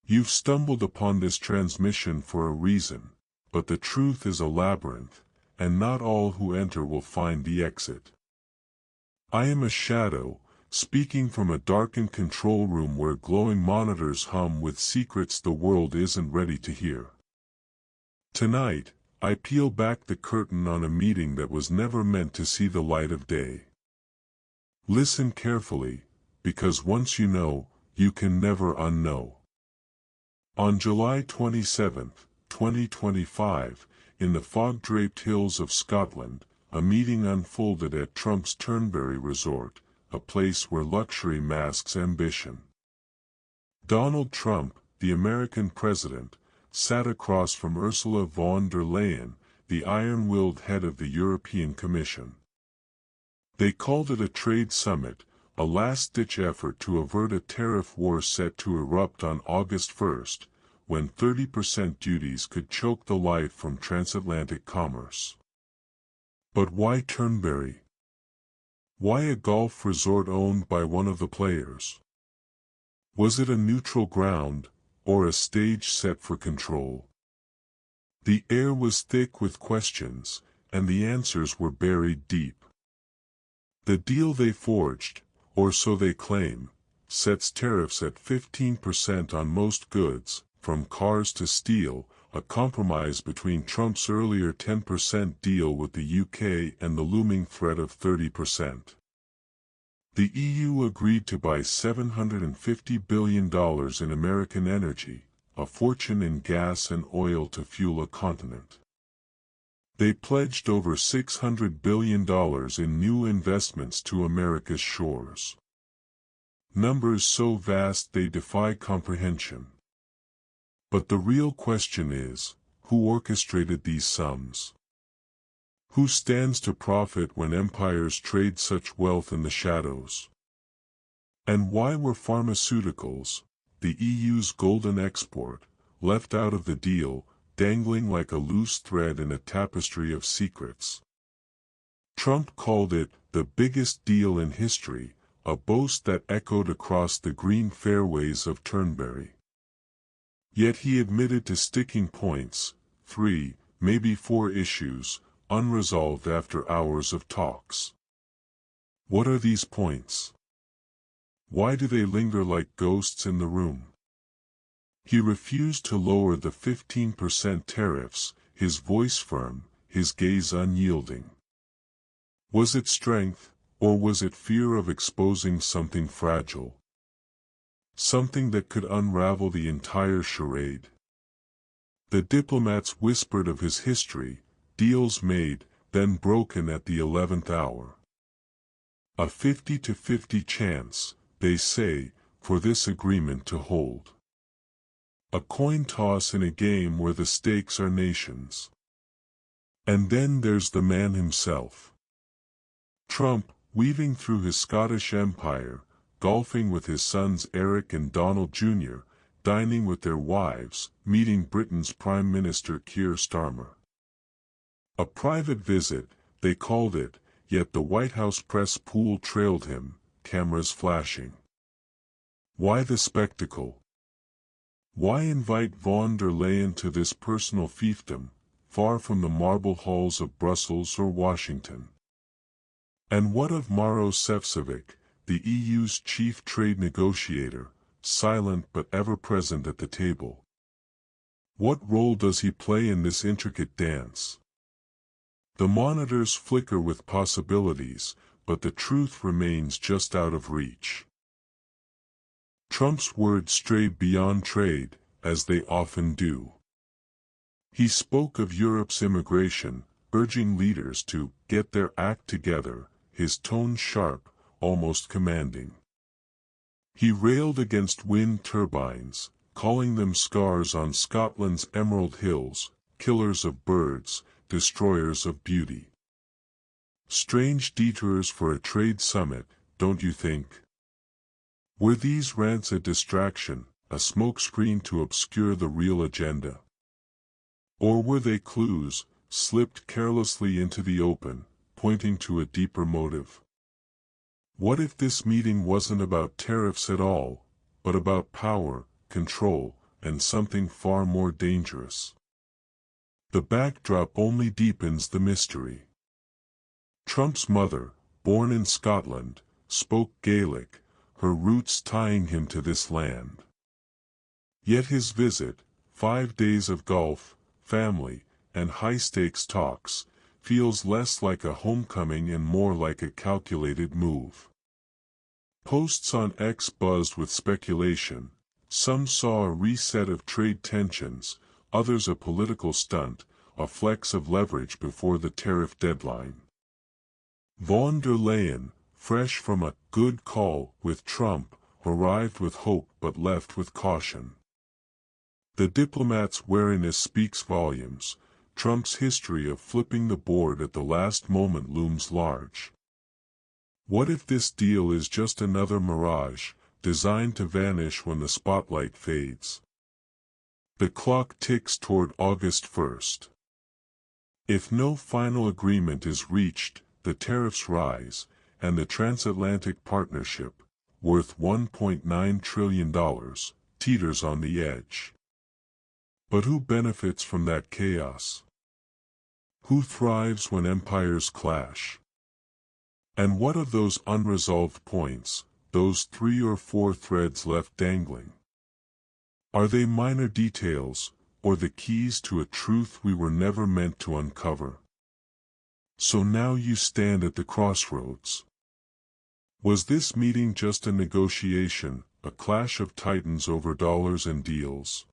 You've stumbled upon this transmission for a reason, but the truth is a labyrinth, and not all who enter will find the exit. I am a shadow, speaking from a darkened control room where glowing monitors hum with secrets the world isn't ready to hear. Tonight, I peel back the curtain on a meeting that was never meant to see the light of day. Listen carefully, because once you know, you can never unknow. On July 27, 2025, in the fog-draped hills of Scotland, a meeting unfolded at Trump's Turnberry Resort, a place where luxury masks ambition. Donald Trump, the American president, sat across from Ursula von der Leyen, the iron-willed head of the European Commission. They called it a trade summit, a last-ditch effort to avert a tariff war set to erupt on August 1, when 30% duties could choke the life from transatlantic commerce. But why Turnberry? Why a golf resort owned by one of the players? Was it a neutral ground, or a stage set for control? The air was thick with questions, and the answers were buried deep. The deal they forged, or so they claim, sets tariffs at 15% on most goods, from cars to steel, a compromise between Trump's earlier 10% deal with the UK and the looming threat of 30%. The EU agreed to buy $750 billion in American energy, a fortune in gas and oil to fuel a continent. They pledged over $600 billion in new investments to America's shores. Numbers so vast they defy comprehension. But the real question is, who orchestrated these sums? Who stands to profit when empires trade such wealth in the shadows? And why were pharmaceuticals, the EU's golden export, left out of the deal, dangling like a loose thread in a tapestry of secrets? Trump called it the biggest deal in history, a boast that echoed across the green fairways of Turnberry. Yet he admitted to sticking points, 3, maybe 4 issues, unresolved after hours of talks. What are these points? Why do they linger like ghosts in the room? He refused to lower the 15% tariffs, his voice firm, his gaze unyielding. Was it strength, or was it fear of exposing something fragile? Something that could unravel the entire charade? The diplomats whispered of his history, deals made, then broken at the 11th hour. A 50-50 chance, they say, for this agreement to hold. A coin toss in a game where the stakes are nations. And then there's the man himself. Trump, weaving through his Scottish empire, golfing with his sons Eric and Donald Jr., dining with their wives, meeting Britain's Prime Minister Keir Starmer. A private visit, they called it, yet the White House press pool trailed him, cameras flashing. Why the spectacle? Why invite von der Leyen to this personal fiefdom, far from the marble halls of Brussels or Washington? And what of Maroš Šefčovič, the EU's chief trade negotiator, silent but ever-present at the table? What role does he play in this intricate dance? The monitors flicker with possibilities, but the truth remains just out of reach. Trump's words strayed beyond trade, as they often do. He spoke of Europe's immigration, urging leaders to get their act together, his tone sharp, almost commanding. He railed against wind turbines, calling them scars on Scotland's emerald hills, killers of birds, destroyers of beauty. Strange detours for a trade summit, don't you think? Were these rants a distraction, a smokescreen to obscure the real agenda? Or were they clues, slipped carelessly into the open, pointing to a deeper motive? What if this meeting wasn't about tariffs at all, but about power, control, and something far more dangerous. The backdrop only deepens the mystery. Trump's mother, born in Scotland, spoke Gaelic, her roots tying him to this land. Yet his visit, 5 days of golf, family, and high-stakes talks, feels less like a homecoming and more like a calculated move. Posts on X buzzed with speculation. Some saw a reset of trade tensions, others a political stunt, a flex of leverage before the tariff deadline. Von der Leyen, fresh from a good call with Trump, arrived with hope but left with caution. The diplomat's wariness speaks volumes. Trump's history of flipping the board at the last moment looms large. What if this deal is just another mirage, designed to vanish when the spotlight fades? The clock ticks toward August 1st. If no final agreement is reached, the tariffs rise, and the transatlantic partnership, worth $1.9 trillion, teeters on the edge. But who benefits from that chaos? Who thrives when empires clash? And what of those unresolved points, those 3 or 4 threads left dangling? Are they minor details, or the keys to a truth we were never meant to uncover? So now you stand at the crossroads. Was this meeting just a negotiation, a clash of titans over dollars and deals?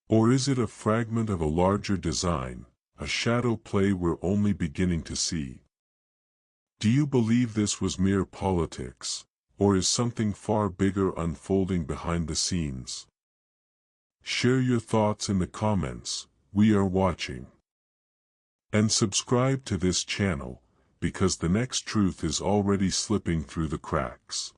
Or is it a fragment of a larger design, a shadow play we're only beginning to see? Do you believe this was mere politics, or is something far bigger unfolding behind the scenes? Share your thoughts in the comments. We are watching. And subscribe to this channel, because the next truth is already slipping through the cracks.